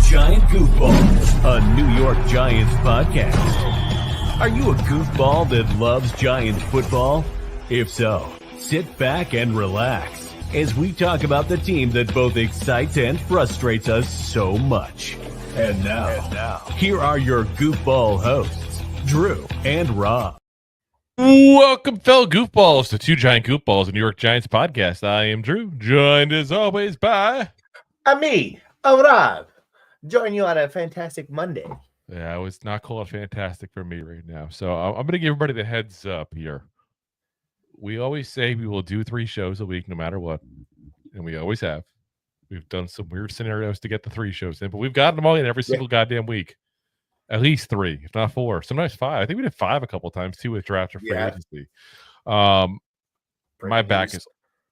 Giant Goofball, a New York Giants podcast. Are you a goofball that loves Giants football? If so, sit back and relax as we talk about the team that both excites and frustrates us so much. And now, here are your goofball hosts, Drew and Rob. Welcome, fellow goofballs, to Two Giant Goofballs, a New York Giants podcast. I am Drew, joined as always by... me, Rob. Join you on a fantastic Monday. Yeah, it's not called fantastic for me right now. So I'm going to give everybody the heads up here. We always say we will do 3 shows a week no matter what. And we always have. We've done some weird scenarios to get the 3 shows in, but we've gotten them all in every single goddamn week. At least 3, if not 4, sometimes 5. I think we did 5 a couple times too with draft or free agency. My back is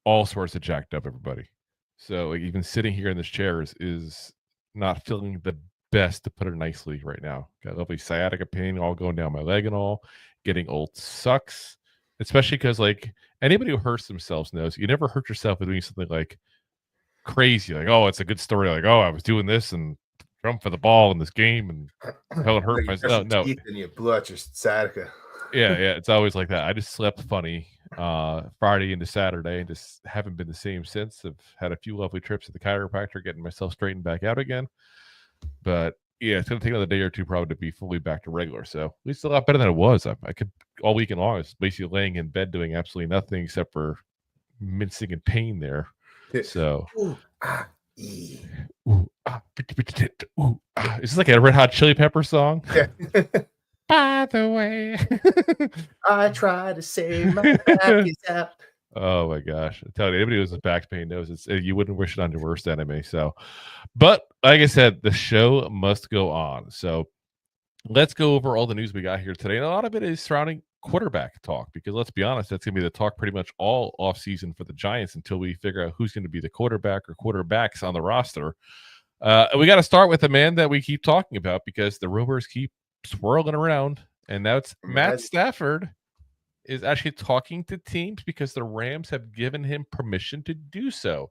all sorts of jacked up, everybody. So like, even sitting here in this chair is not feeling the best, to put it nicely, right now. Got lovely sciatica pain all going down my leg and all. Getting old sucks, especially because like anybody who hurts themselves knows you never hurt yourself by doing something like crazy. Like, oh, it's a good story. Like, oh, I was doing this and jumped for the ball in this game and hell, it hurt myself. No, and you blew out your sciatica. Yeah, it's always like that. I just slept funny Friday into Saturday and just haven't been the same since. I've had a few lovely trips to the chiropractor, getting myself straightened back out again. But yeah, it's going to take another day or two probably to be fully back to regular. So at least a lot better than it was. I could all weekend long, I was basically laying in bed doing absolutely nothing except for mincing in pain there. So is this like a Red Hot Chili Pepper song? Yeah. By the way, I try to save my back is out. Oh my gosh! I tell you, anybody who has back pain knows you wouldn't wish it on your worst enemy. So, but like I said, the show must go on. So let's go over all the news we got here today, and a lot of it is surrounding quarterback talk, because let's be honest, that's going to be the talk pretty much all offseason for the Giants until we figure out who's going to be the quarterback or quarterbacks on the roster. We got to start with the man that we keep talking about because the rumors keep swirling around, and that's Matt Stafford is actually talking to teams because the Rams have given him permission to do so.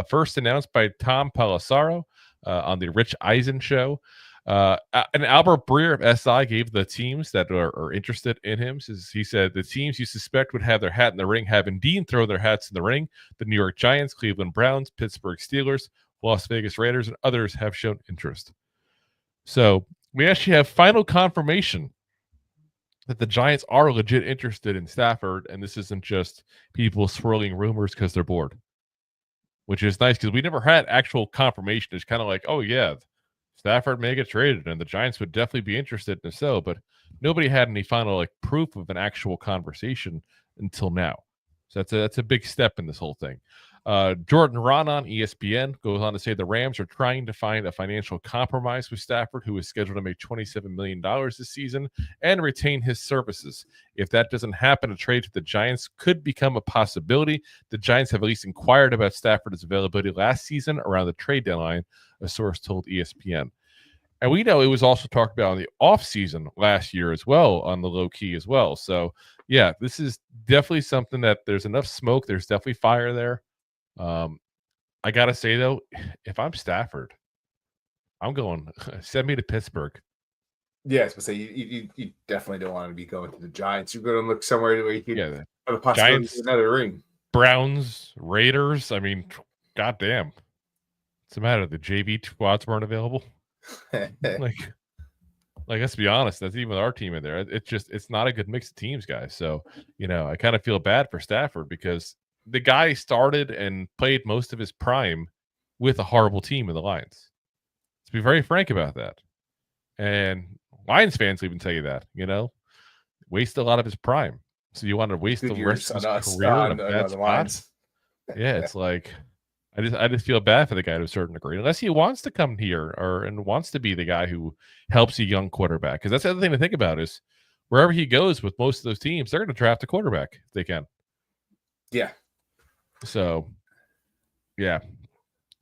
First announced by Tom Pelissero on the Rich Eisen show. And Albert Breer of SI gave the teams that are interested in him. He said the teams you suspect would have their hat in the ring have indeed thrown their hats in the ring. The New York Giants, Cleveland Browns, Pittsburgh Steelers, Las Vegas Raiders, and others have shown interest. So we actually have final confirmation that the Giants are legit interested in Stafford, and this isn't just people swirling rumors because they're bored, which is nice because we never had actual confirmation. It's kind of like, oh yeah, Stafford may get traded, and the Giants would definitely be interested in so, but nobody had any final like proof of an actual conversation until now. So that's a big step in this whole thing. Jordan Raanan, ESPN, goes on to say the Rams are trying to find a financial compromise with Stafford, who is scheduled to make $27 million this season and retain his services. If that doesn't happen, a trade to the Giants could become a possibility. The Giants have at least inquired about Stafford's availability last season around the trade deadline, a source told ESPN. And we know it was also talked about in the offseason last year as well, on the low key as well. So, yeah, this is definitely something that there's enough smoke. There's definitely fire there. I got to say, though, if I'm Stafford, I'm going, send me to Pittsburgh. Yes, but say you definitely don't want to be going to the Giants. You're going to look somewhere where you can have the possibility Giants, of another ring. Browns, Raiders. I mean, goddamn. What's the matter? The JV squads weren't available? like, let's be honest. That's even our team in there. It's not a good mix of teams, guys. So, I kind of feel bad for Stafford because the guy started and played most of his prime with a horrible team in the Lions. Let's be very frank about that. And Lions fans will even tell you that, wasted a lot of his prime. So you want to waste the rest of his career in a bad spot? Yeah, it's like I just feel bad for the guy to a certain degree, unless he wants to come here and wants to be the guy who helps a young quarterback. Because that's the other thing to think about is wherever he goes with most of those teams, they're going to draft a quarterback if they can. Yeah. So, yeah.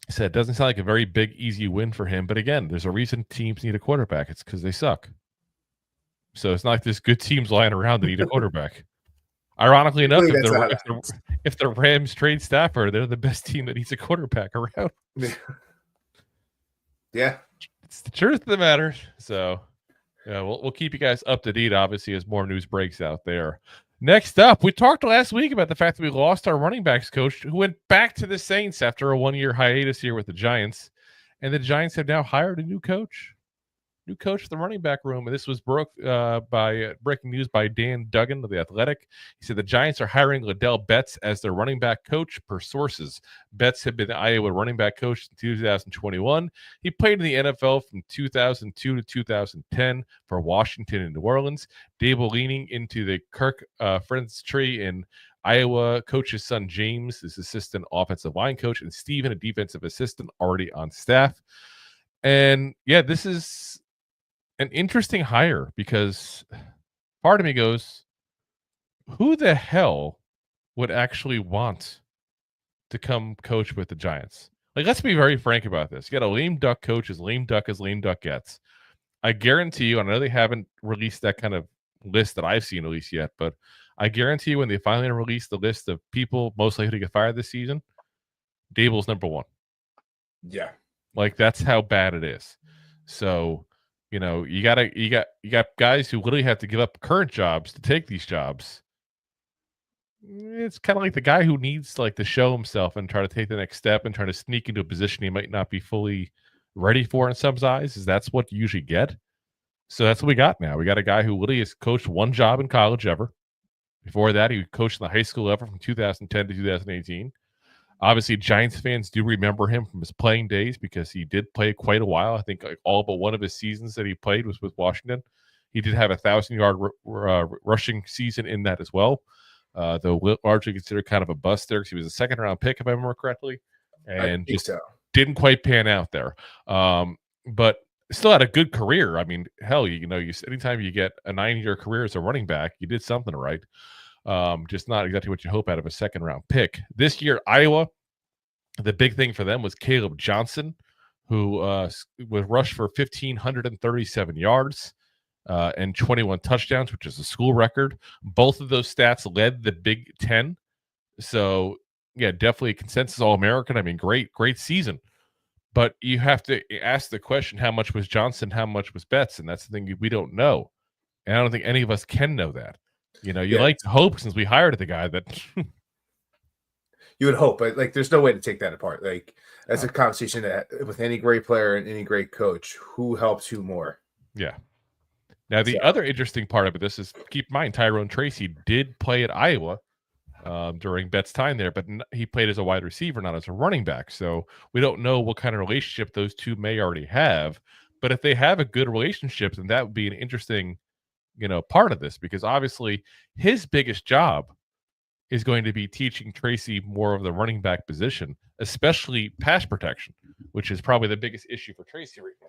So it doesn't sound like a very big, easy win for him. But again, there's a reason teams need a quarterback. It's because they suck. So it's not like there's good teams lying around that need a quarterback. Ironically enough, if the Rams trade Stafford, they're the best team that needs a quarterback around. Yeah, It's the truth of the matter. So, yeah, we'll keep you guys up to date, obviously, as more news breaks out there. Next up, we talked last week about the fact that we lost our running backs coach who went back to the Saints after a 1-year hiatus here with the Giants. And the Giants have now hired a new coach of the running back room. And this was broke by breaking news by Dan Duggan of The Athletic. He said the Giants are hiring Liddell Betts as their running back coach per sources. Betts had been the Iowa running back coach in 2021. He played in the NFL from 2002 to 2010 for Washington and New Orleans. Dable leaning into the Kirk friends tree in Iowa. Coach's son James is assistant offensive line coach, and Steven, a defensive assistant, already on staff. And yeah, this is an interesting hire because part of me goes, who the hell would actually want to come coach with the Giants? Like, let's be very frank about this. You got a lame duck coach, as lame duck gets. I guarantee you, and I know they haven't released that kind of list that I've seen at least yet, but I guarantee you when they finally release the list of people most likely to get fired this season, Dable's number one. Yeah. Like, that's how bad it is. So, you know, you got guys who literally have to give up current jobs to take these jobs. It's kind of like the guy who needs like to show himself and try to take the next step and try to sneak into a position he might not be fully ready for in some eyes. Is that's what you usually get. So that's what we got now. We got a guy who literally has coached one job in college ever. Before that, he coached in the high school level from 2010 to 2018. Obviously, Giants fans do remember him from his playing days because he did play quite a while. I think like all but one of his seasons that he played was with Washington. He did have a 1,000-yard rushing season in that as well, though largely considered kind of a bust there because he was a second-round pick, if I remember correctly, and just didn't quite pan out there. But still had a good career. I mean, hell, you know, anytime you get a 9-year career as a running back, you did something right. Just not exactly what you hope out of a second-round pick. This year, Iowa, the big thing for them was Caleb Johnson, who was rushed for 1,537 yards and 21 touchdowns, which is a school record. Both of those stats led the Big Ten. So, yeah, definitely a consensus All-American. I mean, great season. But you have to ask the question, how much was Johnson, how much was Betts? And that's the thing we don't know. And I don't think any of us can know that. You know, you like to hope since we hired the guy that you would hope, but like, there's no way to take that apart. Like, that's a conversation that with any great player and any great coach, who helps who more. Yeah. Now, the other interesting part of this is keep in mind, Tyrone Tracy did play at Iowa during Betts' time there, but he played as a wide receiver, not as a running back. So we don't know what kind of relationship those two may already have. But if they have a good relationship, then that would be an interesting, you know, part of this, because obviously his biggest job is going to be teaching Tracy more of the running back position, especially pass protection, which is probably the biggest issue for Tracy right now.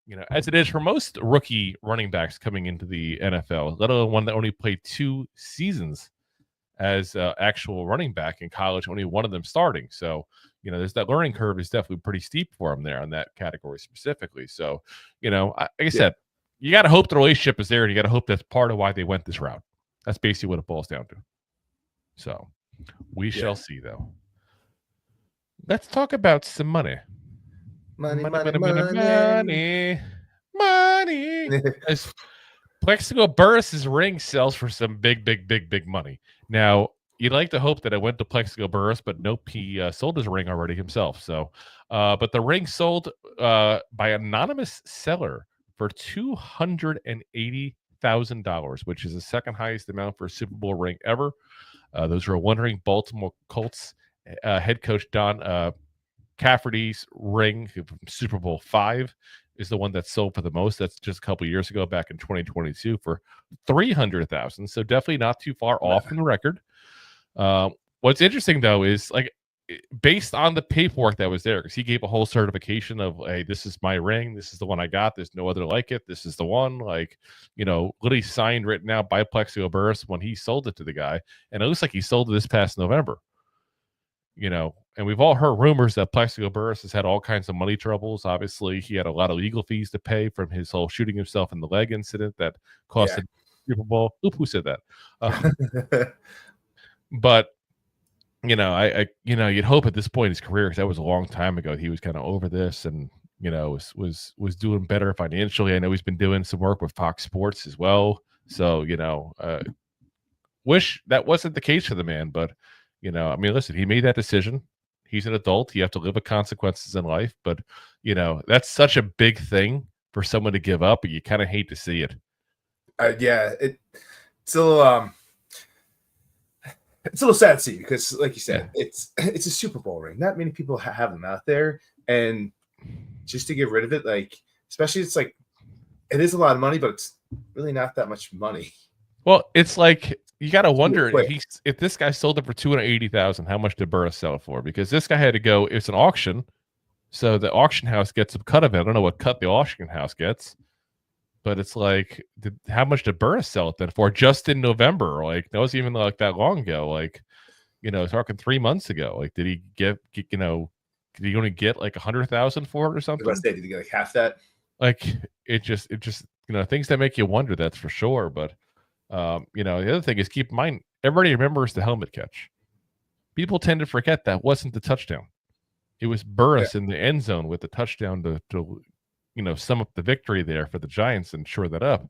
You know, as it is for most rookie running backs coming into the NFL, let alone one that only played 2 seasons as actual running back in college, only one of them starting. So, you know, there's that learning curve is definitely pretty steep for him there on that category specifically. So, you know, like I said, you got to hope the relationship is there, and you got to hope that's part of why they went this route. That's basically what it boils down to. So we shall see, though. Let's talk about some money. Money. As Plexico Burress's ring sells for some big money. Now, you'd like to hope that it went to Plexico Burress, but nope, he sold his ring already himself. So, but the ring sold by anonymous seller for $280,000, which is the second highest amount for a Super Bowl ring ever. Those who are wondering, Baltimore Colts head coach Don Cafferty's ring from Super Bowl V is the one that sold for the most. That's just a couple of years ago, back in 2022, for $300,000. So definitely not too far off from the record. What's interesting though is like, based on the paperwork that was there, because he gave a whole certification of, hey, this is my ring, this is the one I got, there's no other like it, this is the one, like, you know, literally signed, written out by Plexico Burress when he sold it to the guy, and it looks like he sold it this past November. You know, and we've all heard rumors that Plexico Burress has had all kinds of money troubles. Obviously, he had a lot of legal fees to pay from his whole shooting himself in the leg incident that costed Super Bowl. Oop, who said that? But you know, I you know, you'd hope at this point in his career, because that was a long time ago, he was kind of over this, and was doing better financially. I know he's been doing some work with Fox Sports as well. So, wish that wasn't the case for the man, but I mean, listen, he made that decision. He's an adult. You have to live with consequences in life, but that's such a big thing for someone to give up, and you kind of hate to see it. Yeah, it's a little it's a little sad to see because, like you said, it's a Super Bowl ring. Not many people have them out there, and just to get rid of it, like especially it's like it is a lot of money, but it's really not that much money. Well, it's like you got to wonder if this guy sold it for $280,000, how much did Burris sell it for? Because this guy had to go. It's an auction, so the auction house gets a cut of it. I don't know what cut the auction house gets, but it's like, how much did Burris sell it then for? Just in November, like that wasn't even like that long ago. Like, talking 3 months ago. Like, did he get? Did he only get like 100,000 for it or something? Did he get like half that? Like it just things that make you wonder. That's for sure, but. The other thing is, keep in mind, everybody remembers the helmet catch. People tend to forget that wasn't the touchdown. It was Burris in the end zone with the touchdown to sum up the victory there for the Giants and shore that up.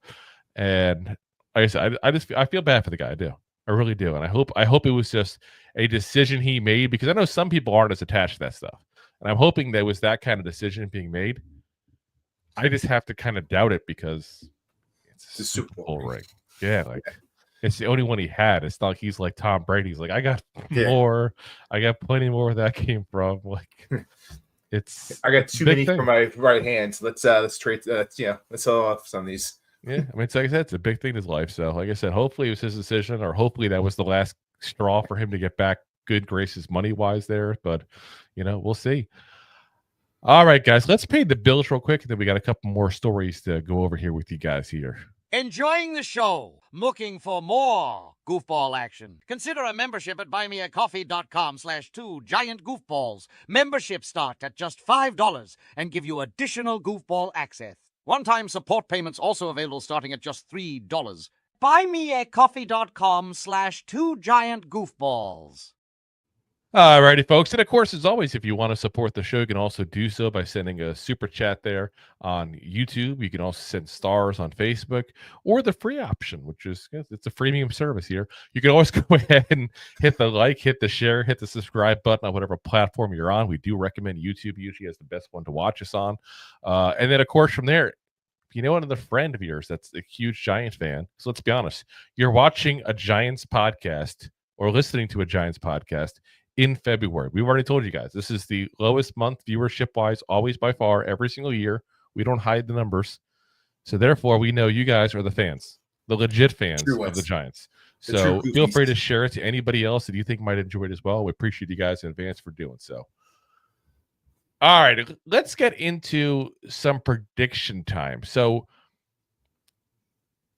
And like I said, I feel bad for the guy. I do. I really do. And I hope it was just a decision he made, because I know some people aren't as attached to that stuff. And I'm hoping there was that kind of decision being made. I just have to kind of doubt it because it's a Super Bowl ring. Yeah, like it's the only one he had. It's not like he's like Tom Brady. He's like, I got more. I got plenty more where that came from. Like, I got too many for my right hand. So let's trade. Let's sell off some of these. Yeah, I mean, it's like I said, it's a big thing in his life. So, like I said, hopefully it was his decision, or hopefully that was the last straw for him to get back good graces money wise there. But we'll see. All right, guys, let's pay the bills real quick, and then we got a couple more stories to go over here with you guys here. Enjoying the show? Looking for more goofball action? Consider a membership at buymeacoffee.com/2giantgoofballs. Memberships start at just $5 and give you additional goofball access. One-time support payments also available starting at just $3. Buymeacoffee.com/2giantgoofballs. All righty, folks. And of course, as always, if you want to support the show, you can also do so by sending a super chat there on YouTube. You can also send stars on Facebook, or the free option, which is, it's a freemium service here. You can always go ahead and hit the like, hit the share, hit the subscribe button on whatever platform you're on. We do recommend YouTube usually as the best one to watch us on. And then, of course, from there, another friend of yours that's a huge Giants fan. So let's be honest. You're watching a Giants podcast or listening to a Giants podcast in February. We've already told you guys, this is the lowest month viewership-wise, always by far, every single year. We don't hide the numbers. So therefore, we know you guys are the fans, the legit fans of the Giants. So feel free to share it to anybody else that you think might enjoy it as well. We appreciate you guys in advance for doing so. All right, let's get into some prediction time. So,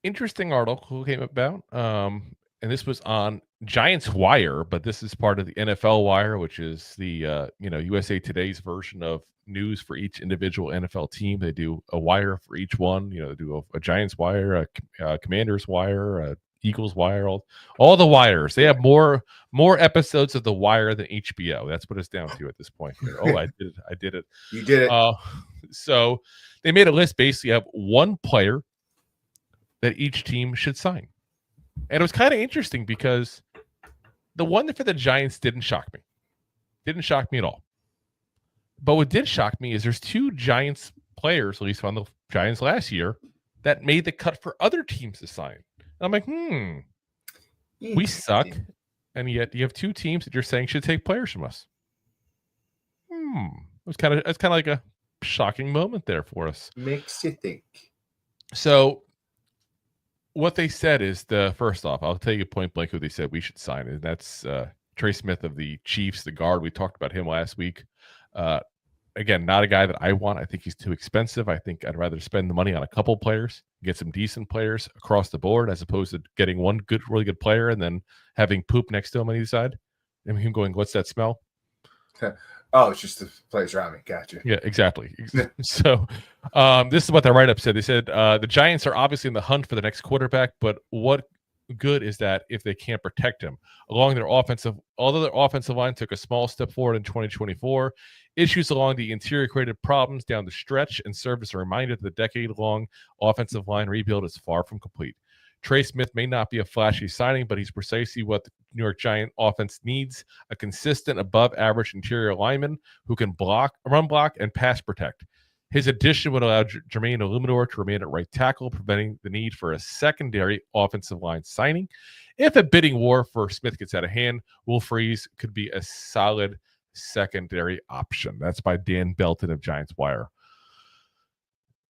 interesting article came about, and this was on Giants Wire, but this is part of the NFL Wire, which is the USA Today's version of news for each individual NFL team. They do a wire for each one. They do a Giants Wire, a Commanders Wire, a Eagles Wire, all the wires. They have more episodes of the Wire than HBO. That's what it's down to at this point here. Oh, I did it. You did it. So they made a list basically of one player that each team should sign. And it was kind of interesting because the one for the Giants didn't shock me. Didn't shock me at all. But what did shock me is there's two Giants players, at least on the Giants last year, that made the cut for other teams to sign. And I'm like, we suck. And yet you have two teams that you're saying should take players from us. It's kind of like a shocking moment there for us. Makes you think. So what they said is first off, I'll tell you point blank who they said we should sign, and that's Trey Smith of the Chiefs, the guard. We talked about him last week. Again, not a guy that I want. I think he's too expensive. I think I'd rather spend the money on a couple players, get some decent players across the board, as opposed to getting one really good player and then having poop next to him on either side. And him going, "What's that smell?" Oh, it's just the players around me. Gotcha. Yeah, exactly. So this is what the write-up said. They said the Giants are obviously in the hunt for the next quarterback, but what good is that if they can't protect him? Although their offensive line took a small step forward in 2024, Issues along the interior created problems down the stretch and served as a reminder that the decade-long offensive line rebuild is far from complete. Trey Smith may not be a flashy signing, but he's precisely what the New York Giants offense needs: a consistent, above-average interior lineman who can run block, and pass protect. His addition would allow Jermaine Illuminor to remain at right tackle, preventing the need for a secondary offensive line signing. If a bidding war for Smith gets out of hand, Will Freeze could be a solid secondary option. That's by Dan Belton of Giants Wire.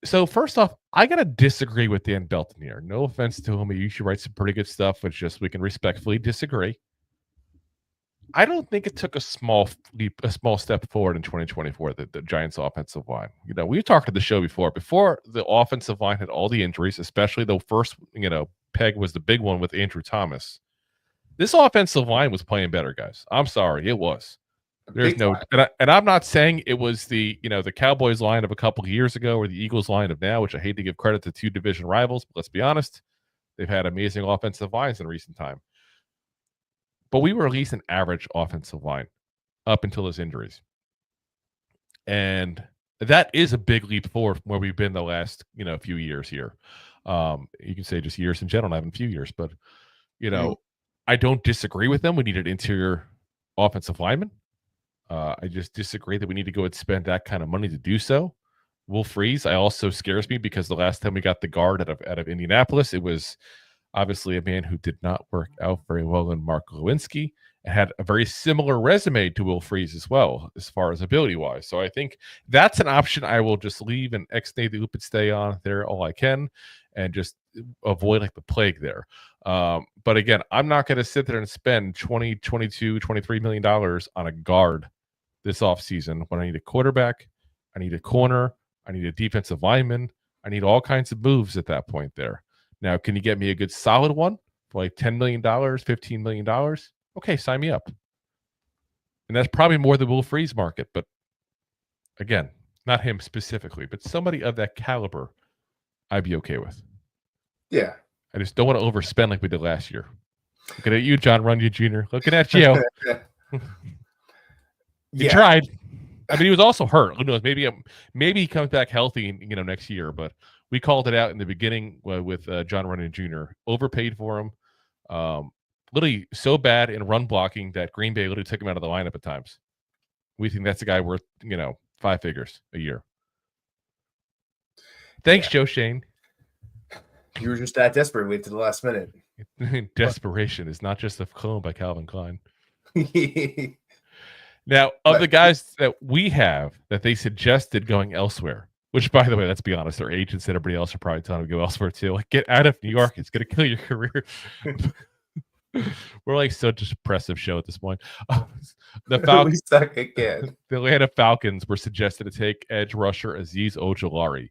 So first off, I got to disagree with Dan Belton here. No offense to him. He usually writes some pretty good stuff, but just we can respectfully disagree. I don't think it took a small step forward in 2024, the Giants offensive line. We've talked to the show before the offensive line had all the injuries, especially the first, peg was the big one with Andrew Thomas. This offensive line was playing better, guys. I'm sorry. It was. There's no, and I'm not saying it was the Cowboys line of a couple of years ago or the Eagles line of now, which I hate to give credit to two division rivals, but let's be honest, they've had amazing offensive lines in recent time. But we were at least an average offensive line up until his injuries. And that is a big leap forward from where we've been the last, few years here. You can say just years in general, not even a few years, but, I don't disagree with them. We need an interior offensive lineman. I just disagree that we need to go and spend that kind of money to do so. Will Freeze also scares me because the last time we got the guard out of Indianapolis, it was obviously a man who did not work out very well in Mark Lewinsky and had a very similar resume to Will Freeze as well, as far as ability-wise. So I think that's an option I will just leave and ex-nay the loop and stay on there all I can and just avoid like the plague there. But again, I'm not going to sit there and spend $20, $22, $23 million on a guard this offseason when I need a quarterback, I need a corner, I need a defensive lineman, I need all kinds of moves at that point there. Now, can you get me a good solid one for like $10 million, $15 million? Okay, sign me up. And that's probably more the Will Freeze market. But again, not him specifically, but somebody of that caliber, I'd be okay with. Yeah. I just don't want to overspend like we did last year. Looking at you, John Runyon Jr. Looking at you. He tried. I mean, he was also hurt. Who knows? Maybe he comes back healthy, next year. But we called it out in the beginning with John Runyon Jr. Overpaid for him. Literally so bad in run blocking that Green Bay literally took him out of the lineup at times. We think that's a guy worth, 5 figures a year. Thanks, Joe Shane. You were just that desperate. Wait to the last minute. Desperation is not just a clone by Calvin Klein. Now, of the guys that we have that they suggested going elsewhere, which, by the way, let's be honest, their agents and everybody else are probably telling them to go elsewhere too. Like, get out of New York. It's going to kill your career. We're like such a depressive show at this point. The Falcons, suck again. The Atlanta Falcons were suggested to take edge rusher Azeez Ojulari.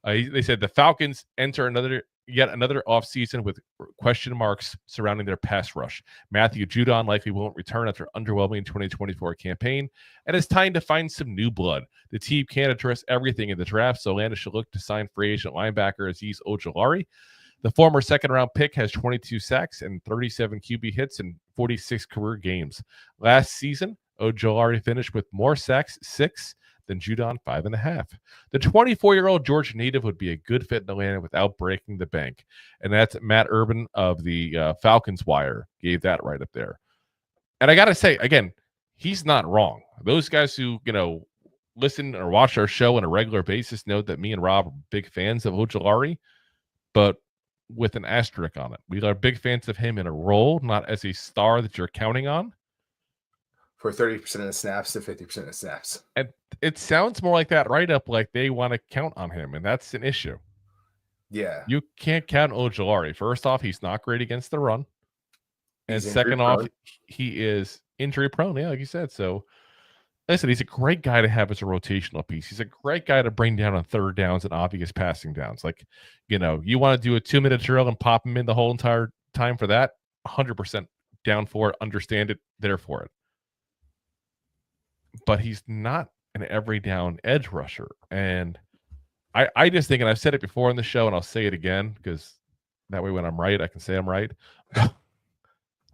They said the Falcons enter yet another offseason with question marks surrounding their pass rush. Matthew Judon likely won't return after underwhelming 2024 campaign, and it's time to find some new blood. The team can't address everything in the draft, so Atlanta should look to sign free agent linebacker Azeez Ojulari. The former second-round pick has 22 sacks and 37 QB hits in 46 career games. Last season, Ojulari finished with more sacks, 6, than Judon, 5.5. The 24-year-old Georgia native would be a good fit in Atlanta without breaking the bank. And that's Matt Urban of the Falcons Wire gave that right up there. And I got to say, again, he's not wrong. Those guys who, listen or watch our show on a regular basis know that me and Rob are big fans of Ojulari, but with an asterisk on it. We are big fans of him in a role, not as a star that you're counting on. For 30% of the snaps to 50% of the snaps. And it sounds more like that write-up, like they want to count on him, and that's an issue. Yeah. You can't count Ojulari. First off, he's not great against the run. And second off, he is injury-prone, yeah, like you said. So, listen, he's a great guy to have as a rotational piece. He's a great guy to bring down on third downs and obvious passing downs. Like, you want to do a 2-minute drill and pop him in the whole entire time for that, 100% down for it, understand it, there for it. But he's not an every down edge rusher. And I just think, and I've said it before on the show, and I'll say it again, because that way when I'm right, I can say I'm right. I'm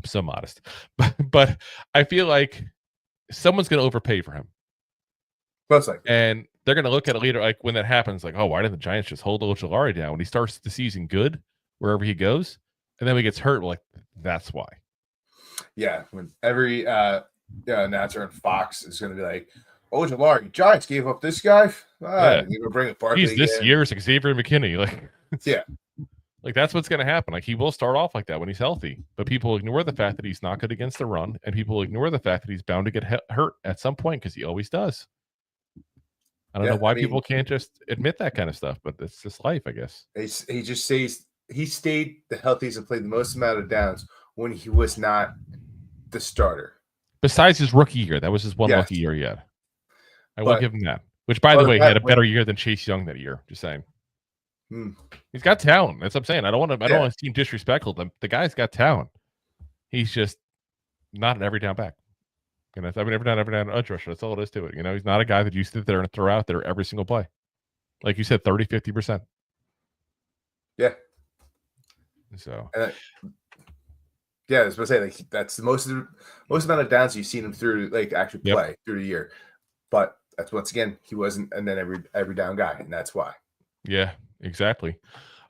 so modest. But I feel like someone's going to overpay for him. Most likely. And they're going to look at it later, like when that happens, like, oh, why didn't the Giants just hold Ojulari down when he starts the season good wherever he goes, and then he gets hurt? Like, that's why. Yeah, when every announcer on Fox is going to be like, Ojulari, Giants gave up this guy. You're going to bring a Barkley He's this year's Xavier McKinney. Like, yeah. Like, that's what's going to happen. Like, he will start off like that when he's healthy, but people ignore the fact that he's not good against the run, and people ignore the fact that he's bound to get hurt at some point because he always does. I don't know why people can't just admit that kind of stuff, but it's just life, I guess. He just says he stayed the healthiest and played the most amount of downs when he was not the starter. Besides his rookie year, that was his one lucky year he had. I will give him that. Which, by the way, he had a better year than Chase Young that year. Just saying. He's got talent. That's what I'm saying. I don't want to seem disrespectful. The guy's got talent. He's just not an every down back. You know, every down edge rusher. That's all it is to it. You know, he's not a guy that you sit there and throw out there every single play. Like you said, 30, 50%. Yeah. So. I was going to say, like, that's the most amount of downs you've seen him through, like, actually play through the year. But that's, once again, he wasn't, and then every down guy, and that's why. Yeah, exactly.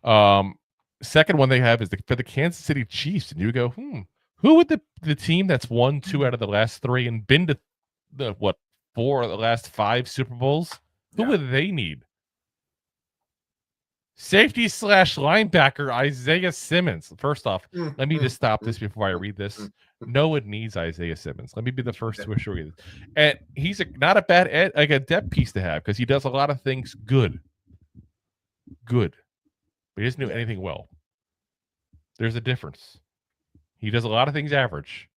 Second one they have is for the Kansas City Chiefs, and you go, who would the team that's won 2 out of the last 3 and been to the 4 of the last 5 Super Bowls? Who would they need? Safety / linebacker Isaiah Simmons. First off, let me just stop this before I read this. No one needs Isaiah Simmons. Let me be the first to assure you. And he's not a bad a depth piece to have because he does a lot of things good. But he doesn't do anything well. There's a difference. He does a lot of things average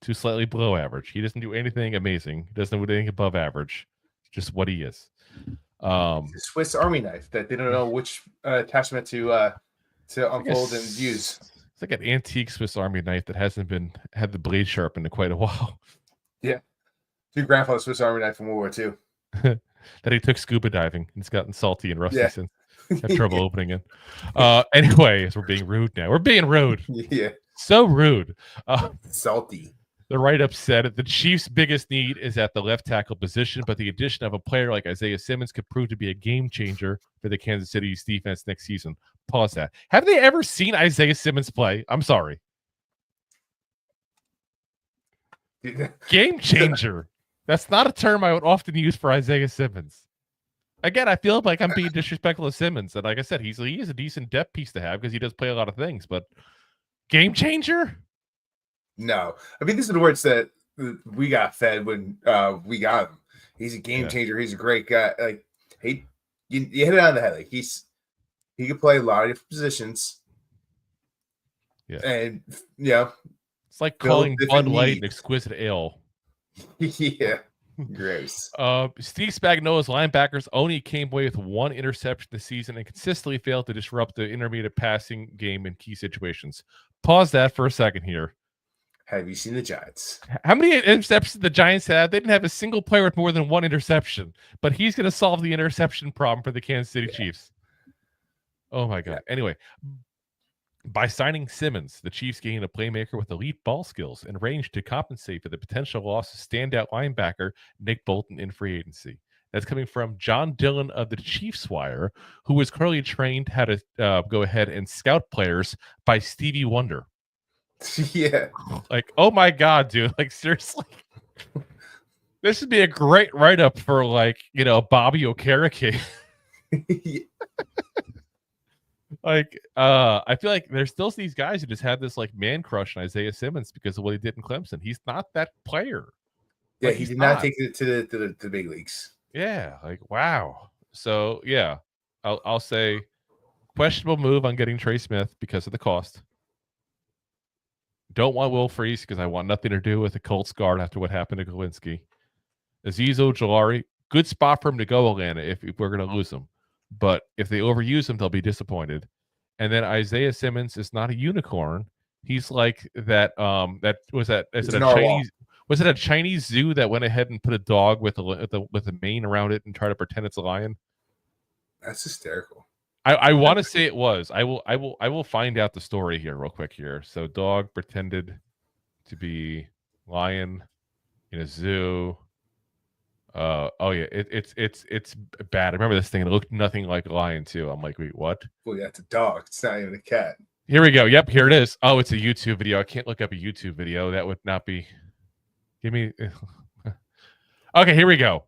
to slightly below average. He doesn't do anything amazing. He doesn't do anything above average. It's just what he is. It's a Swiss Army knife that they don't know which attachment to unfold and use. It's like an antique Swiss Army knife that hasn't had the blade sharpened in quite a while. Yeah. Your grandfather's Swiss Army knife from World War II. That he took scuba diving. It's gotten salty and rusty since. Have trouble opening it. Anyways, we're being rude now. We're being rude. Yeah. So rude. Salty. The write-up said the Chiefs' biggest need is at the left tackle position, but the addition of a player like Isaiah Simmons could prove to be a game changer for the Kansas City's defense next season. Pause that. Have they ever seen Isaiah Simmons play? I'm sorry. Game changer. That's not a term I would often use for Isaiah Simmons. Again, I feel like I'm being disrespectful to Simmons. And like I said, he is a decent depth piece to have because he does play a lot of things. But game changer? No. I mean, these are the words that we got fed when we got him. He's a game changer. He's a great guy. Like you hit it on the head. Like he could play a lot of different positions. Yeah. And it's like calling Bud Light an exquisite ale. Yeah. Gross. Steve Spagnuolo's linebackers only came away with 1 interception this season and consistently failed to disrupt the intermediate passing game in key situations. Pause that for a second here. Have you seen the Giants? How many interceptions the Giants had? They didn't have a single player with more than 1 interception, but he's going to solve the interception problem for the Kansas City Chiefs. Oh my God. Anyway, by signing Simmons, the Chiefs gained a playmaker with elite ball skills and range to compensate for the potential loss of standout linebacker Nick Bolton in free agency. That's coming from John Dillon of the Chiefs Wire, who was currently trained how to go ahead and scout players by Stevie Wonder. Yeah. Like, oh my God, dude. Like, seriously. This would be a great write-up for, like, Bobby Okereke. Yeah. Like, I feel like there's still these guys who just have this, like, man crush on Isaiah Simmons because of what he did in Clemson. He's not that player. Yeah, he did not take it to the big leagues. Yeah, like, wow. So, yeah, I'll say questionable move on getting Trey Smith because of the cost. Don't want Will Freeze because I want nothing to do with the Colts guard after what happened to Galinsky. Azeez Ojulari, good spot for him to go, Atlanta, if we're going to lose him. But if they overuse him, they'll be disappointed. And then Isaiah Simmons is not a unicorn. He's like that. Was it a Chinese zoo that went ahead and put a dog with a mane around it and try to pretend it's a lion? That's hysterical. I want to say it was. I will find out the story here real quick here. So dog pretended to be lion in a zoo. Oh yeah, it's bad. I remember this thing. It looked nothing like a lion too. I'm like, wait, what? Well, yeah, it's a dog. It's not even a cat. Here we go. Yep, here it is. Oh, it's a YouTube video. I can't look up a YouTube video. That would not be. Give me. Okay, here we go.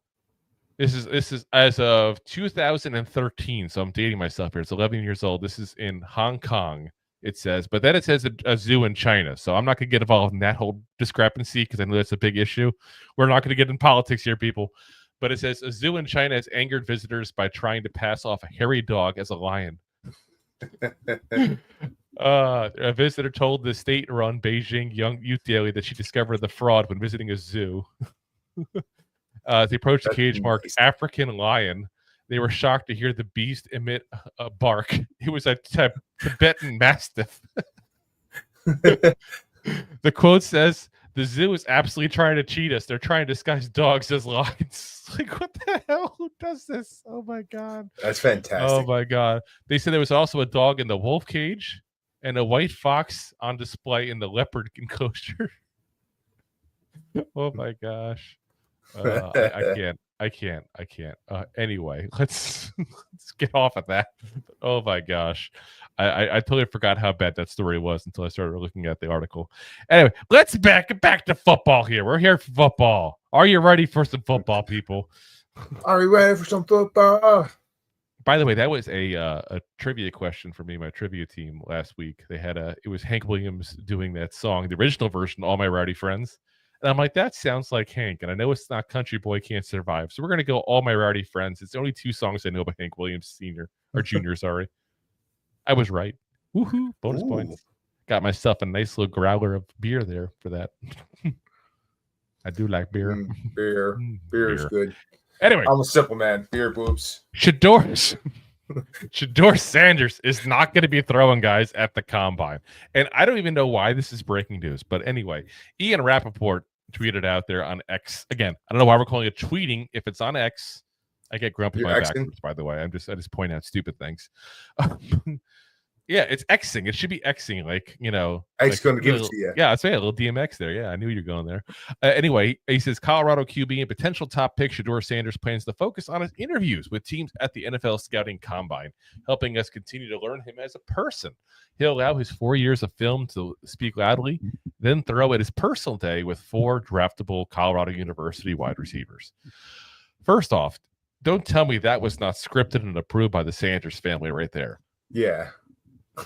This is as of 2013. So I'm dating myself here. It's 11 years old. This is in Hong Kong. It says, but then it says a zoo in China. So I'm not going to get involved in that whole discrepancy because I know that's a big issue. We're not going to get in politics here, people. But it says a zoo in China has angered visitors by trying to pass off a hairy dog as a lion. A visitor told the state-run Beijing Young Youth Daily that she discovered the fraud when visiting a zoo. As they approached the cage marked African lion, they were shocked to hear the beast emit a bark. It was a Tibetan Mastiff. The quote says, "The zoo is absolutely trying to cheat us. They're trying to disguise dogs as lions." Like, what the hell? Who does this? Oh, my God. That's fantastic. Oh, my God. They said there was also a dog in the wolf cage and a white fox on display in the leopard enclosure. Oh, my gosh. I can't. Anyway, let's get off of that. Oh my gosh, I totally forgot how bad that story was until I started looking at the article. Anyway, let's back to football here. We're here for football. Are you ready for some football, people? Are you ready for some football? By the way, that was a trivia question for me. My trivia team last week. They had it was Hank Williams doing that song, the original version, "All My Rowdy Friends." And I'm like, that sounds like Hank. And I know it's not Country Boy Can't Survive. So we're going to go All My Rowdy Friends. It's the only 2 songs I know by Hank Williams Sr. or Jr., sorry. I was right. Woohoo. Bonus points. Got myself a nice little growler of beer there for that. I do like beer. Beer is good. Anyway. I'm a simple man. Beer boobs. Shador Sanders is not going to be throwing guys at the combine. And I don't even know why this is breaking news. But anyway, Ian Rappaport tweeted out there on X. Again, I don't know why we're calling it tweeting. If it's on X, I get grumpy by backwards, by the way. I just point out stupid things. Yeah, it's Xing. It should be Xing, like, you know. X like going to give it to you. Yeah, I'd say a little DMX there. Yeah, I knew you were going there. Anyway, he says Colorado QB and potential top pick Shador Sanders plans to focus on his interviews with teams at the NFL Scouting Combine, helping us continue to learn him as a person. He'll allow his 4 years of film to speak loudly, then throw at his personal day with 4 draftable Colorado University wide receivers. First off, don't tell me that was not scripted and approved by the Sanders family right there. Yeah.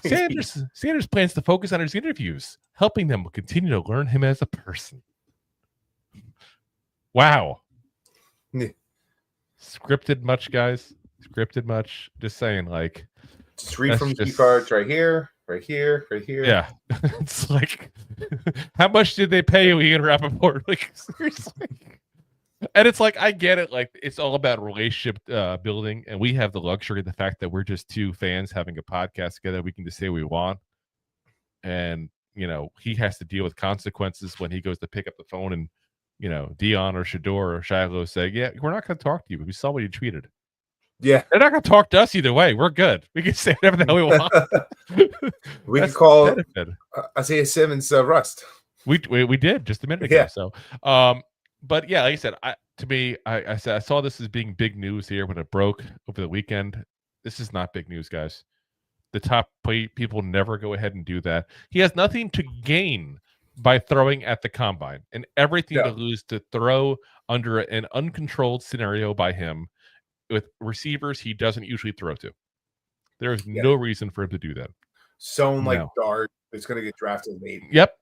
Sanders plans to focus on his interviews, helping them continue to learn him as a person. Wow. Yeah. Scripted much, guys? Scripted much? Just saying, like. Just read from the key cards right here, right here, right here. Yeah. It's like, how much did they pay you, Ian Rappaport? Like, seriously. And it's like, I get it. Like, it's all about relationship building. And we have the luxury of the fact that we're just 2 fans having a podcast together. We can just say what we want. And, you know, he has to deal with consequences when he goes to pick up the phone and, you know, Dion or Shador or Shiloh say, yeah, we're not going to talk to you. We saw what you tweeted. Yeah. They're not going to talk to us either way. We're good. We can say whatever the hell we want. We can call Isaiah Simmons Rust. We did just a minute ago. Yeah. So, but yeah, like I said, I saw this as being big news here when it broke over the weekend. This is not big news, guys. The top people never go ahead and do that. He has nothing to gain by throwing at the combine and everything to lose to throw under an uncontrolled scenario by him with receivers he doesn't usually throw to. There is no reason for him to do that. Someone like Dart is going to get drafted late. Yep.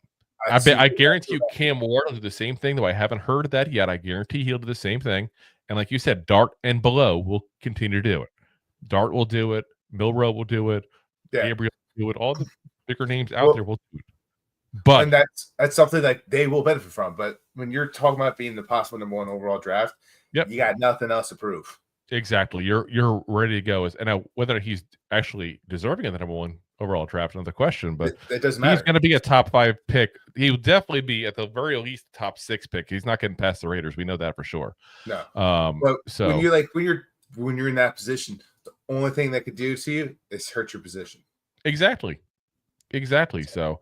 I guarantee you Cam Ward will do the same thing, though I haven't heard of that yet. I guarantee he'll do the same thing. And like you said, Dart and below will continue to do it. Dart will do it. Milrow will do it. Gabriel will do it. All the bigger names out there will do it. But and that's something that they will benefit from. But when you're talking about being the possible number 1 overall draft, you got nothing else to prove. Exactly. You're ready to go. And now whether he's actually deserving of the number 1 overall draft, another question, but it doesn't matter. He's going to be a top 5 pick. He will definitely be at the very least top 6 pick. He's not getting past the Raiders. We know that for sure. No. But so when you're in that position, the only thing that could do to you is hurt your position. Exactly. So,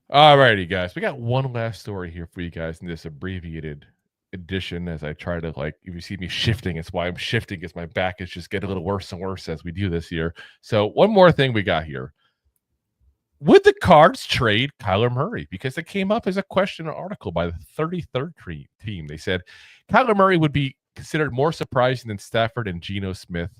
all righty, guys. We got one last story here for you guys in this abbreviated addition as I try to, like, if you see me shifting, it's why I'm shifting, because my back is just getting a little worse and worse as we do this year. So one more thing we got here. Would the Cards trade Kyler Murray? Because it came up as a question in an article by the 33rd team. They said Kyler Murray would be considered more surprising than Stafford and Geno Smith.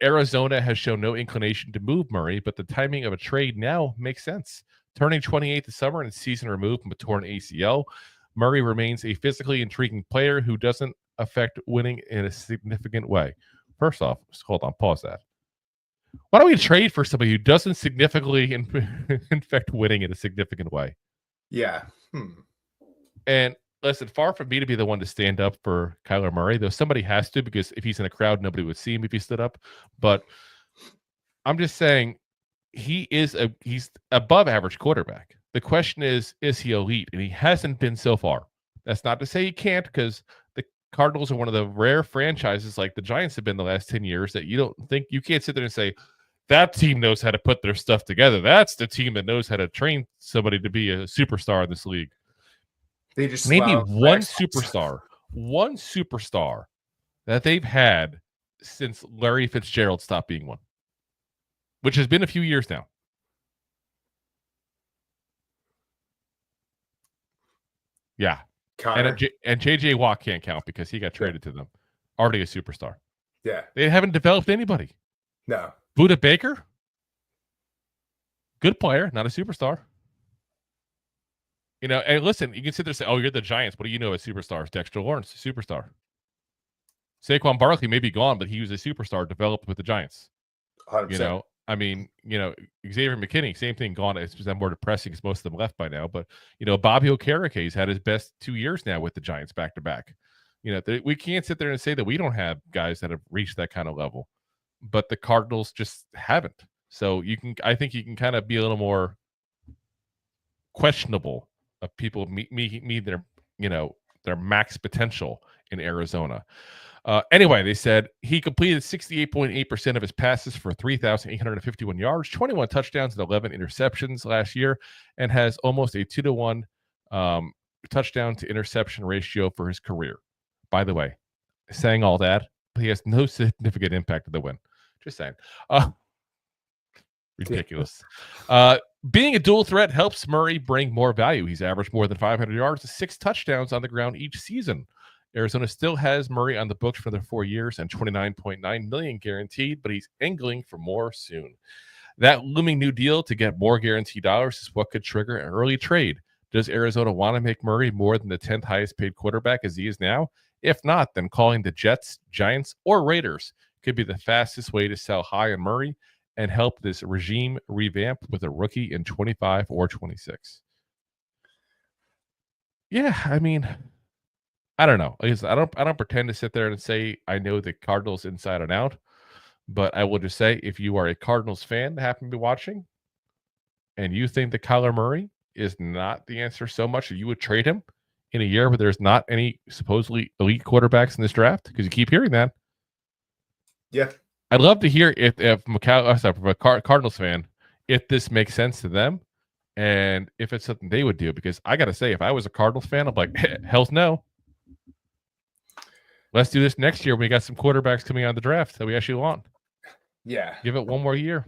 Arizona has shown no inclination to move Murray, but the timing of a trade now makes sense. Turning 28 this summer and season removed from a torn ACL, Murray remains a physically intriguing player who doesn't affect winning in a significant way. First off, hold on, pause that. Why don't we trade for somebody who doesn't significantly affect winning in a significant way? Yeah. And listen, far from me to be the one to stand up for Kyler Murray, though somebody has to, because if he's in a crowd, nobody would see him if he stood up. But I'm just saying he's above average quarterback. The question is he elite? And he hasn't been so far. That's not to say he can't, because the Cardinals are one of the rare franchises, like the Giants have been the last 10 years, that you can't sit there and say, that team knows how to put their stuff together. That's the team that knows how to train somebody to be a superstar in this league. They just maybe one superstar that they've had since Larry Fitzgerald stopped being one, which has been a few years now. Yeah. Connor. And JJ Watt can't count because he got traded to them. Already a superstar. Yeah. They haven't developed anybody. No. Buda Baker, good player, not a superstar. You know, and listen, you can sit there and say, oh, you're the Giants. What do you know as superstars? Dexter Lawrence, superstar. Saquon Barkley may be gone, but he was a superstar developed with the Giants. 100%. You know, I mean, you know, Xavier McKinney, same thing, gone. It's just more depressing because most of them left by now. But, you know, Bobby Okereke's had his best 2 years now with the Giants back to back. You know, we can't sit there and say that we don't have guys that have reached that kind of level. But the Cardinals just haven't. So I think you can kind of be a little more questionable of people meet their, you know, their max potential in Arizona. Anyway, they said he completed 68.8% of his passes for 3,851 yards, 21 touchdowns, and 11 interceptions last year, and has almost a 2-to-1 touchdown to interception ratio for his career. By the way, saying all that, he has no significant impact to the win. Just saying. Ridiculous. Being a dual threat helps Murray bring more value. He's averaged more than 500 yards and 6 touchdowns on the ground each season. Arizona still has Murray on the books for another 4 years and $29.9 million guaranteed, but he's angling for more soon. That looming new deal to get more guaranteed dollars is what could trigger an early trade. Does Arizona want to make Murray more than the 10th highest paid quarterback as he is now? If not, then calling the Jets, Giants, or Raiders could be the fastest way to sell high on Murray and help this regime revamp with a rookie in 25 or 26. Yeah, I mean, I don't know. I don't pretend to sit there and say I know the Cardinals inside and out, but I will just say if you are a Cardinals fan that happen to be watching and you think that Kyler Murray is not the answer so much that you would trade him in a year where there's not any supposedly elite quarterbacks in this draft, because you keep hearing that. Yeah. I'd love to hear if from a Cardinals fan, if this makes sense to them and if it's something they would do, because I got to say, if I was a Cardinals fan, I'm like, hell's no. Let's do this next year when we got some quarterbacks coming out of the draft that we actually want. Yeah. Give it one more year.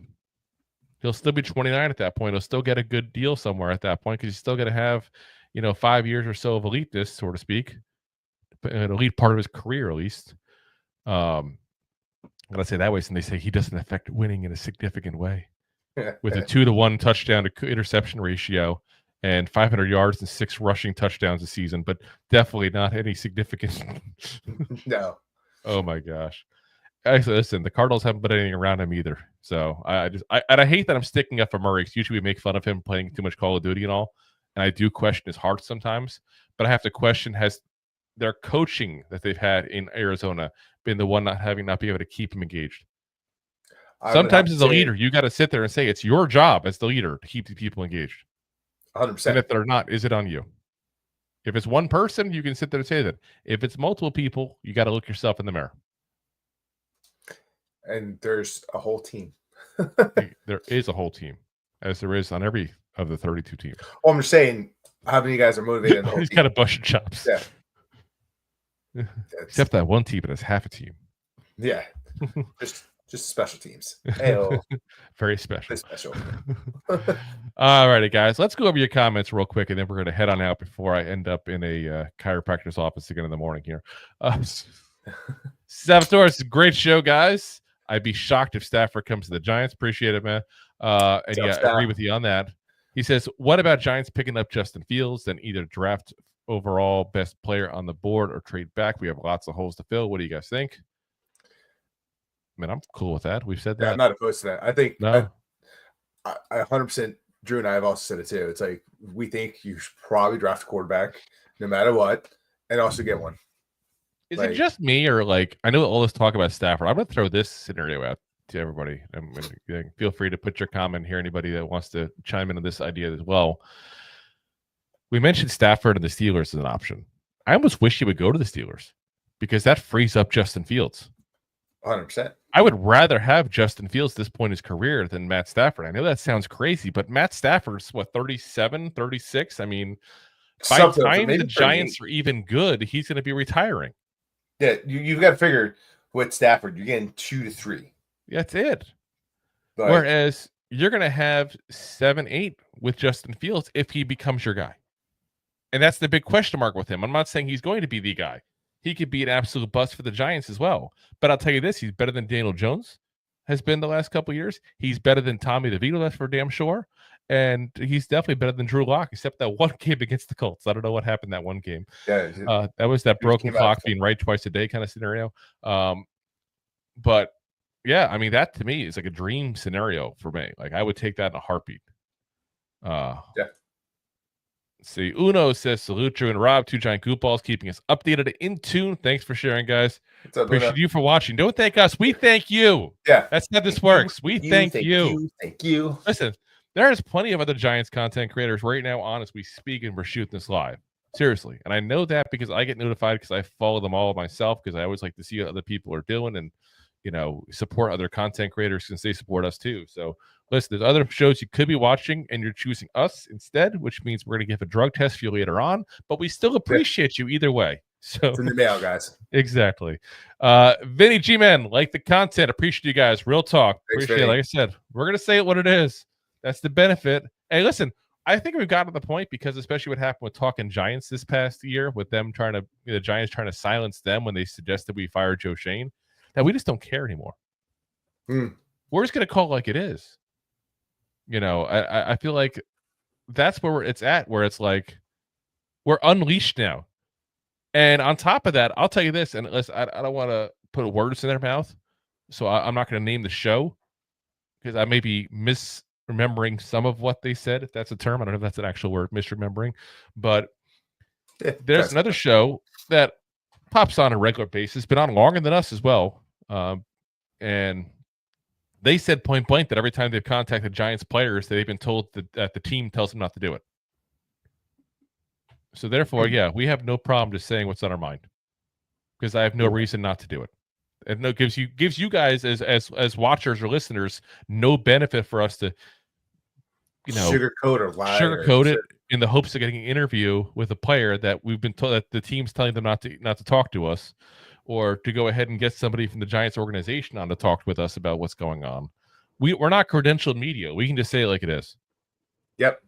He'll still be 29 at that point. He'll still get a good deal somewhere at that point, because he's still going to have, 5 years or so of eliteness, so to speak, an elite part of his career at least. Let's say that way, and they say he doesn't affect winning in a significant way with a 2-to-1 touchdown to interception ratio and 500 yards and 6 rushing touchdowns a season, but definitely not any significant. No. Oh my gosh. Actually, listen, the Cardinals haven't put anything around him either. So I hate that I'm sticking up for Murray, because usually we make fun of him playing too much Call of Duty and all. And I do question his heart sometimes, but I have to question, has their coaching that they've had in Arizona been the one not being able to keep him engaged? Sometimes as a leader, you got to sit there and say it's your job as the leader to keep the people engaged. 100%. And if they're not, is it on you? If it's one person, you can sit there and say that. If it's multiple people, you got to look yourself in the mirror. And there's a whole team. There is a whole team, as there is on every of the 32 teams. Well, I'm just saying, how many guys are motivated? He's got a bunch of chops. Yeah. Except that one team, it has half a team. Yeah. Just special teams. Hey-oh. Very special. Very special. All righty, guys. Let's go over your comments real quick, and then we're going to head on out before I end up in a chiropractor's office again in the morning here. Salvatore, it's a great show, guys. I'd be shocked if Stafford comes to the Giants. Appreciate it, man. And yeah, I agree with you on that. He says, what about Giants picking up Justin Fields, then either draft overall best player on the board or trade back? We have lots of holes to fill. What do you guys think? Man, I'm cool with that. We've said that. I'm not opposed to that. I think no. I 100%. Drew and I have also said it too. It's like we think you should probably draft a quarterback no matter what, and also get one. Is it just me, or like I know all this talk about Stafford? I'm going to throw this scenario out to everybody. Feel free to put your comment here. Anybody that wants to chime in on this idea as well. We mentioned Stafford and the Steelers as an option. I almost wish he would go to the Steelers because that frees up Justin Fields. 100%. I would rather have Justin Fields at this point in his career than Matt Stafford. I know that sounds crazy, but Matt Stafford's, 37, 36? I mean, by the time the Giants are even good, he's going to be retiring. Yeah, you've got to figure with Stafford, you're getting 2 to 3. That's it. Whereas you're going to have 7, 8 with Justin Fields if he becomes your guy. And that's the big question mark with him. I'm not saying he's going to be the guy. He could be an absolute bust for the Giants as well. But I'll tell you this, he's better than Daniel Jones has been the last couple of years. He's better than Tommy DeVito, that's for damn sure. And he's definitely better than Drew Lock, except that one game against the Colts. I don't know what happened that one game. Yeah, that was that broken clock being right twice a day kind of scenario. But, yeah, I mean, that to me is like a dream scenario for me. Like, I would take that in a heartbeat. Yeah. See, Uno says, salute Drew and Rob, 2 giant goofballs, keeping us updated in tune. Thanks for sharing, guys. Appreciate you for watching. Don't thank us. We thank you. Yeah. That's how this works. We thank you. Thank you. Listen, there's plenty of other Giants content creators right now on as we speak, and we're shooting this live. Seriously. And I know that because I get notified because I follow them all myself because I always like to see what other people are doing and, support other content creators since they support us too. So, listen, there's other shows you could be watching and you're choosing us instead, which means we're going to give a drug test for you later on, but we still appreciate you either way. So it's in the mail, guys. Exactly. Vinny G-Man, like the content. Appreciate you guys. Real talk. Thanks, appreciate it. Like I said, we're going to say it what it is. That's the benefit. Hey, listen, I think we've gotten to the point because especially what happened with Talking Giants this past year with them the Giants trying to silence them when they suggested we fire Joe Shane, that we just don't care anymore. We're just going to call it like it is. I feel like that's where it's at, where it's like we're unleashed now. And on top of that, I'll tell you this, and I don't want to put words in their mouth, so I'm not going to name the show because I may be misremembering some of what they said, if that's a term. I don't know if that's an actual word, misremembering. But there's another show that pops on a regular basis, been on longer than us as well. And they said point blank that every time they've contacted Giants players, they've been told that the team tells them not to do it. So therefore, we have no problem just saying what's on our mind because I have no reason not to do it. And no gives you guys as watchers or listeners no benefit for us to sugarcoat or lie it in the hopes of getting an interview with a player that we've been told that the team's telling them not to talk to us, or to go ahead and get somebody from the Giants organization on to talk with us about what's going on. We're not credentialed media. We can just say it like it is. Yep.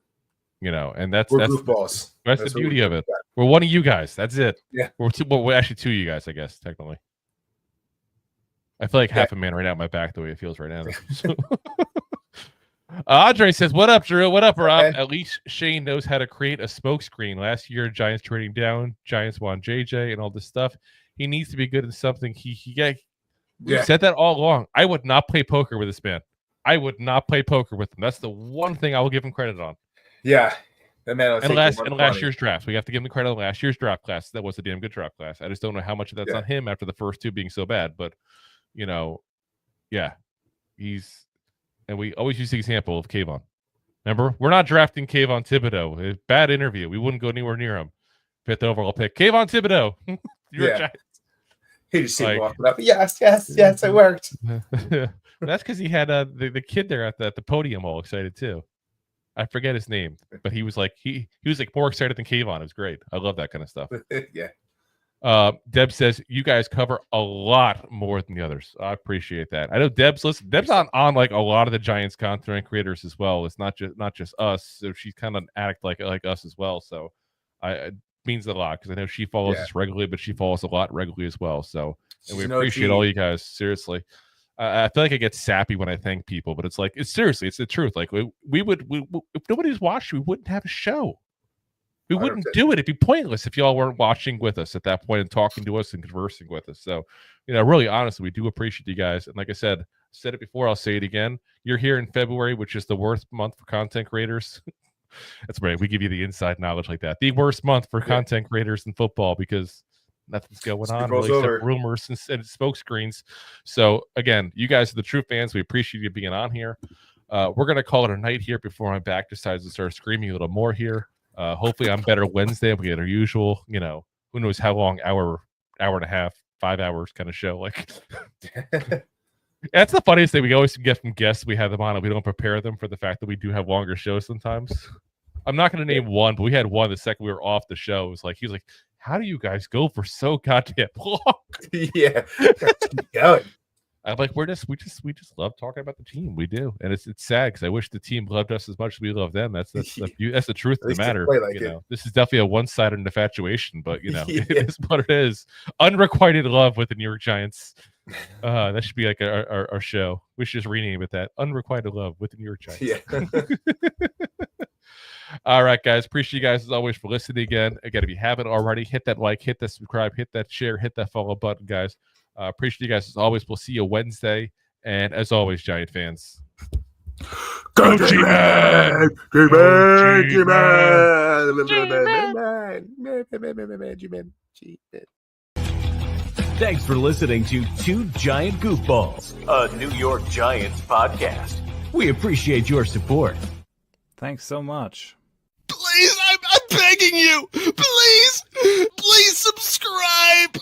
And that's goofballs. That's the beauty of it. We're one of you guys. That's it. Yeah. We're actually 2 of you guys, I guess, technically. I feel like half a man right out my back the way it feels right now. Andre says, what up, Drew? What up, Rob? Okay. At least Shane knows how to create a smokescreen. Last year, Giants trading down. Giants want JJ and all this stuff. He needs to be good at something. He said that all along. I would not play poker with this man. I would not play poker with him. That's the one thing I will give him credit on. Yeah. That man and last year's drafts. We have to give him the credit on last year's draft class. That was a damn good draft class. I just don't know how much of that's on him after the first 2 being so bad. But, and we always use the example of Kayvon. Remember, we're not drafting Kayvon Thibodeau. A bad interview. We wouldn't go anywhere near him. 5th overall pick. Kayvon Thibodeau. He just seemed walking up. Yes, it worked. That's because he had the kid there at the podium all excited too. I forget his name, but he was like he was like more excited than Kayvon. It was great. I love that kind of stuff. Yeah. Deb says you guys cover a lot more than the others. I appreciate that. I know Deb's on like a lot of the Giants content creators as well. It's not just us. So she's kind of an addict like us as well. So it means a lot because I know she follows us regularly, but she follows a lot regularly as well. So and we appreciate all you guys. Seriously. I feel like I get sappy when I thank people, but it's like it's the truth. Like we would if nobody's watched, we wouldn't have a show. We wouldn't do it. It'd be pointless if y'all weren't watching with us at that point and talking to us and conversing with us. So, really honestly, we do appreciate you guys. And like I said it before, I'll say it again. You're here in February, which is the worst month for content creators. That's right. We give you the inside knowledge like that. The worst month for content creators in football because nothing's going on, really, except rumors and smoke screens. So again, you guys are the true fans. We appreciate you being on here. We're gonna call it a night here before my back decides to start screaming a little more here. Hopefully, I'm better Wednesday. We get our usual, who knows how long, hour and a half, 5 hours kind of show. Like that's the funniest thing we always get from guests. We have them on and we don't prepare them for the fact that we do have longer shows sometimes. I'm not going to name one, but we had one the second we were off the show. It was like, he was like, how do you guys go for so goddamn long? Yeah. Keep going. I'm like, we just love talking about the team. We do. And it's sad because I wish the team loved us as much as we love them. That's the truth of the matter. This is definitely a one-sided infatuation, but it is what it is. Unrequited love with the New York Giants. That should be like our show. We should just rename it that. Unrequited love with the New York Giants. Yeah. All right, guys. Appreciate you guys as always for listening again. Again, if you haven't already, hit that like, hit that subscribe, hit that share, hit that follow button, guys. Appreciate you guys as always. We'll see you Wednesday. And as always, Giant fans, Go G-Man! G-Man! Thanks for listening to Two Giant Goofballs, a New York Giants podcast. We appreciate your support. Thanks so much. Please, I'm begging you. Please subscribe.